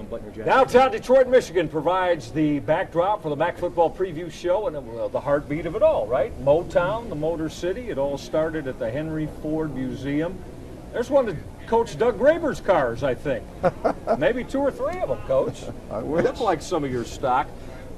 on Blankenship. Downtown Detroit, Michigan provides the backdrop for the MAC football preview show and the heartbeat of it all, right? Motown, the Motor City. It all started at the Henry Ford Museum. There's one of Coach Doug Graber's cars, I think. Maybe 2 or 3 of them, Coach. I wish. Look like some of your stock.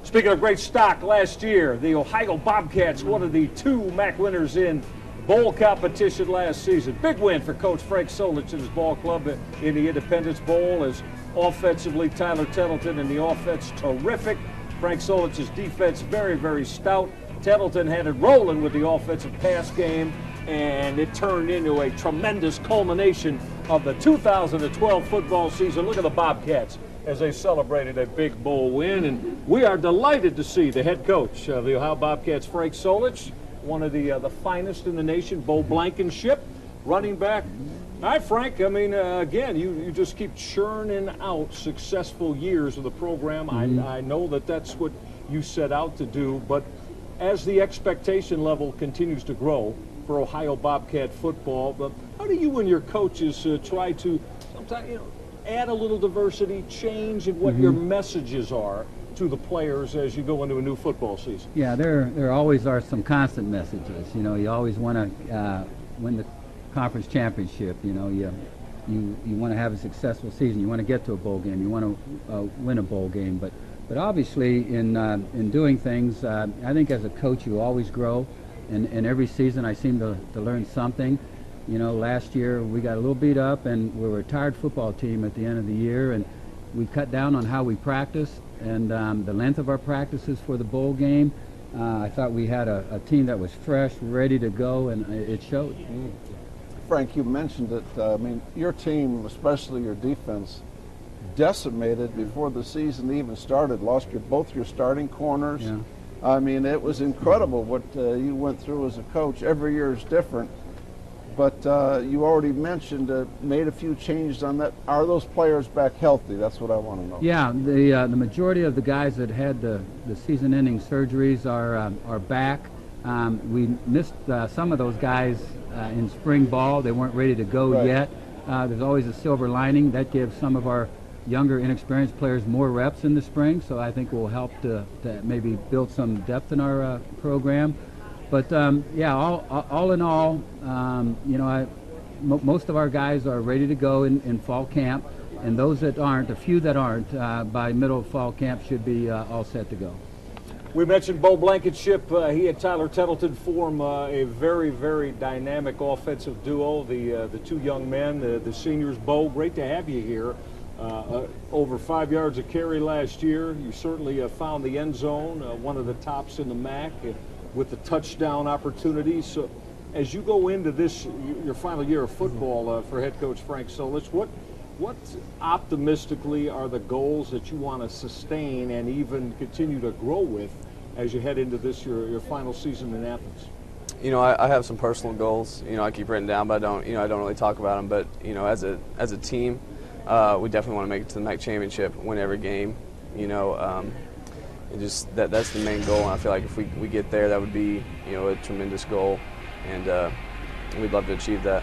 Speaking of great stock, last year, the Ohio Bobcats, one of the 2 MAC winners in bowl competition last season. Big win for Coach Frank Solich and his ball club in the Independence Bowl. As offensively, Tyler Tettleton and the offense terrific. Frank Solich's defense very, very stout. Tettleton had it rolling with the offensive pass game, and it turned into a tremendous culmination of the 2012 football season. Look at the Bobcats as they celebrated a big bowl win, and we are delighted to see the head coach of the Ohio Bobcats, Frank Solich, one of the finest in the nation, Beau Blankenship, running back. All right, Frank, I mean, again, you just keep churning out successful years of the program. I know that that's what you set out to do, but as the expectation level continues to grow for Ohio Bobcat football, but how do you and your coaches try to sometimes, add a little diversity, change in what your messages are to the players as you go into a new football season? Yeah, there always are some constant messages. You always want to win the conference championship. You want to have a successful season. You want to get to a bowl game. You want to win a bowl game. But obviously, in doing things, I think as a coach you always grow. And every season I seem to learn something. Last year we got a little beat up, and we were a tired football team at the end of the year, and we cut down on how we practiced and the length of our practices for the bowl game. I thought we had a team that was fresh, ready to go, and it showed. Frank, you mentioned it. I mean, your team, especially your defense, decimated before the season even started. Lost both your starting corners. Yeah. I mean, it was incredible what you went through as a coach. Every year is different. But you already mentioned made a few changes on that. Are those players back healthy? That's what I want to know. Yeah, the majority of the guys that had the season-ending surgeries are back. We missed some of those guys in spring ball. They weren't ready to go yet. There's always a silver lining. That gives some of our younger, inexperienced players more reps in the spring, so I think will help to maybe build some depth in our program. But yeah, all in all, most of our guys are ready to go in fall camp, and those that aren't, a few that aren't, by middle of fall camp should be all set to go. We mentioned Beau Blankinship. He and Tyler Tettleton form a very, very dynamic offensive duo. The 2 young men, the seniors. Beau, great to have you here. Over 5 yards of carry last year. You certainly found the end zone, one of the tops in the MAC. With the touchdown opportunities. So as you go into this, your final year of football for head coach Frank Solich, what optimistically are the goals that you want to sustain and even continue to grow with as you head into this, your final season in Athens? I have some personal goals, I keep written down, but I don't really talk about them. But, as a team, we definitely want to make it to the MAC championship, win every game, that's the main goal, and I feel like if we get there, that would be a tremendous goal, and we'd love to achieve that.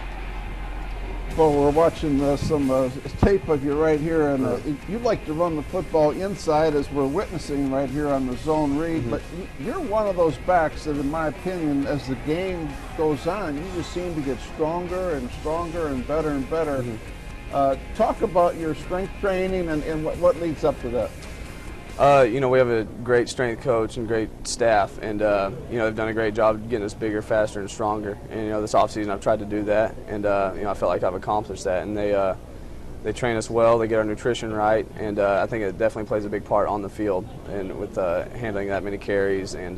Well, we're watching some tape of you right here, and you like to run the football inside, as we're witnessing right here on the zone read. But you're one of those backs that, in my opinion, as the game goes on, you just seem to get stronger and stronger and better. Talk about your strength training and what leads up to that. We have a great strength coach and great staff, and they've done a great job getting us bigger, faster, and stronger. And this offseason I've tried to do that, and I felt like I've accomplished that. And they train us well, they get our nutrition right, and I think it definitely plays a big part on the field and with handling that many carries and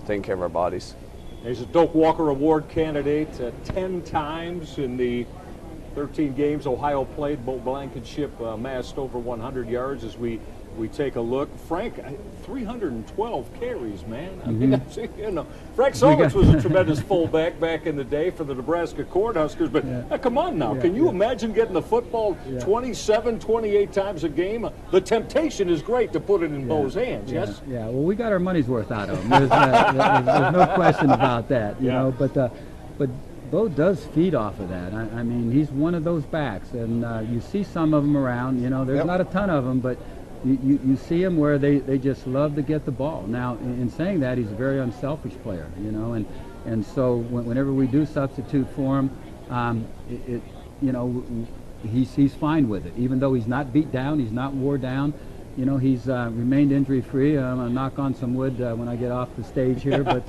taking care of our bodies. He's a Doak Walker Award candidate 10 times in the 13 games Ohio played. Beau Blankenship amassed over 100 yards as we take a look. Frank, 312 carries, man. I mean, Frank Solich was a tremendous fullback back in the day for the Nebraska Cornhuskers, but come on now. Can you imagine getting the football 27, 28 times a game? The temptation is great to put it in Beau's hands, yes? Yeah, well, we got our money's worth out of him. There's no question about that, you know. But Beau does feed off of that. I mean, he's one of those backs, and you see some of them around. You know, there's not a ton of them, but you see them where they just love to get the ball. Now, in saying that, he's a very unselfish player, you know, and so whenever we do substitute for him, you know, he's fine with it. Even though he's not beat down, he's not wore down. You know, he's remained injury-free. I'm going to knock on some wood when I get off the stage here, but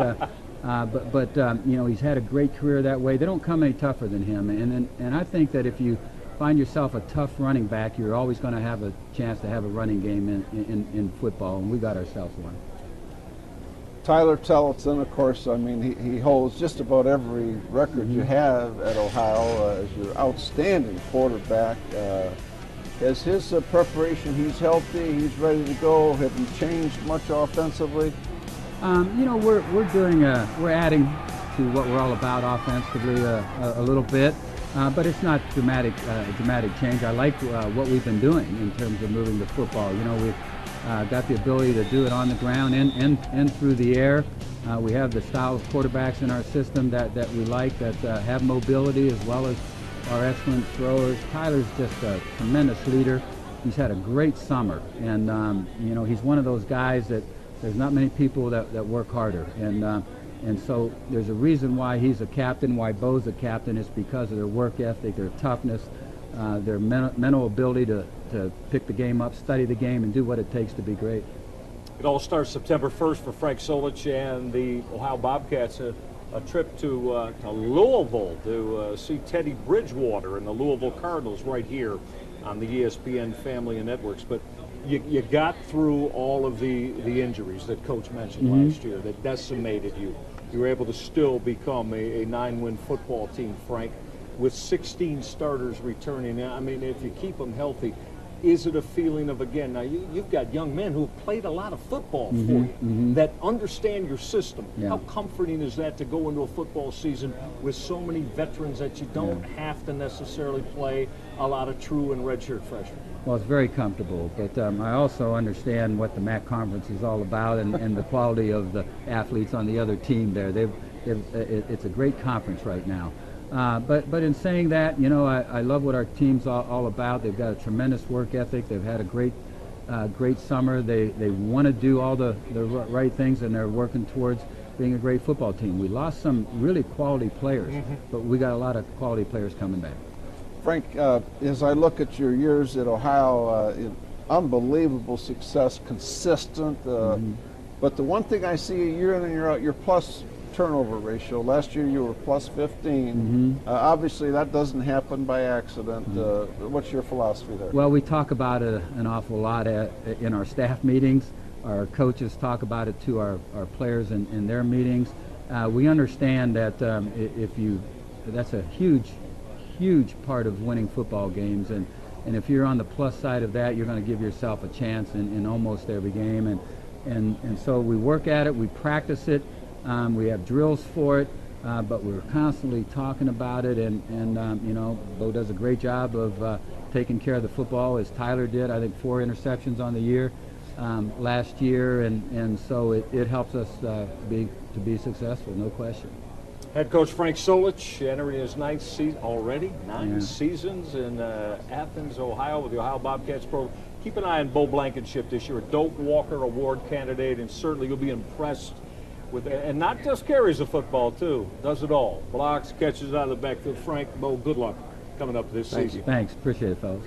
you know, he's had a great career that way. They don't come any tougher than him, and I think that if you find yourself a tough running back, you're always going to have a chance to have a running game in football, and we got ourselves one. Tyler Tellefson, of course, I mean, he holds just about every record you have at Ohio as your outstanding quarterback. As his preparation, he's healthy, he's ready to go. Have you changed much offensively? You know, we're adding to what we're all about offensively a little bit, but it's not dramatic change. I like what we've been doing in terms of moving the football. You know, we've got the ability to do it on the ground and through the air. We have the style of quarterbacks in our system that we like, that have mobility as well as are excellent throwers. Tyler's just a tremendous leader. He's had a great summer, and you know, he's one of those guys that there's not many people that work harder, and so there's a reason why he's a captain, why Beau's a captain. It's because of their work ethic, their toughness, their mental ability to pick the game up, study the game, and do what it takes to be great. It all starts September 1st for Frank Solich and the Ohio Bobcats. A trip to Louisville to see Teddy Bridgewater and the Louisville Cardinals right here on the ESPN family of networks. But you got through all of the injuries that Coach mentioned last year that decimated you. You were able to still become a 9-win football team, Frank, with 16 starters returning. I mean, if you keep them healthy, is it a feeling of, again, now you've got young men who have played a lot of football for you that understand your system. Yeah. How comforting is that to go into a football season with so many veterans that you don't have to necessarily play a lot of true and redshirt freshmen? Well, it's very comfortable, but I also understand what the MAC conference is all about and the quality of the athletes on the other team there. It's a great conference right now. But in saying that, you know, I love what our team's all about. They've got a tremendous work ethic. They've had a great summer. They want to do all the right things, and they're working towards being a great football team. We lost some really quality players, but we got a lot of quality players coming back. Frank, as I look at your years at Ohio, unbelievable success, consistent. But the one thing I see year in and year out, your plus turnover ratio. Last year you were plus 15. Obviously that doesn't happen by accident. What's your philosophy there? Well, we talk about it an awful lot in our staff meetings. Our coaches talk about it to our players in their meetings. We understand that that's a huge part of winning football games, and if you're on the plus side of that, you're going to give yourself a chance in almost every game, and so we work at it, we practice it, we have drills for it, but we're constantly talking about it, and you know, Beau does a great job of taking care of the football, as Tyler did. I think 4 interceptions on the year last year, and so it helps us to be successful, no question. Head coach Frank Solich entering his 9th season already, 9 seasons in Athens, Ohio with the Ohio Bobcats program. Keep an eye on Beau Blankenship this year, a Doak Walker Award candidate, and certainly you'll be impressed with, and not just carries the football too, does it all. Blocks, catches out of the backfield. Frank, Beau, good luck coming up this season. Thanks, appreciate it, fellas.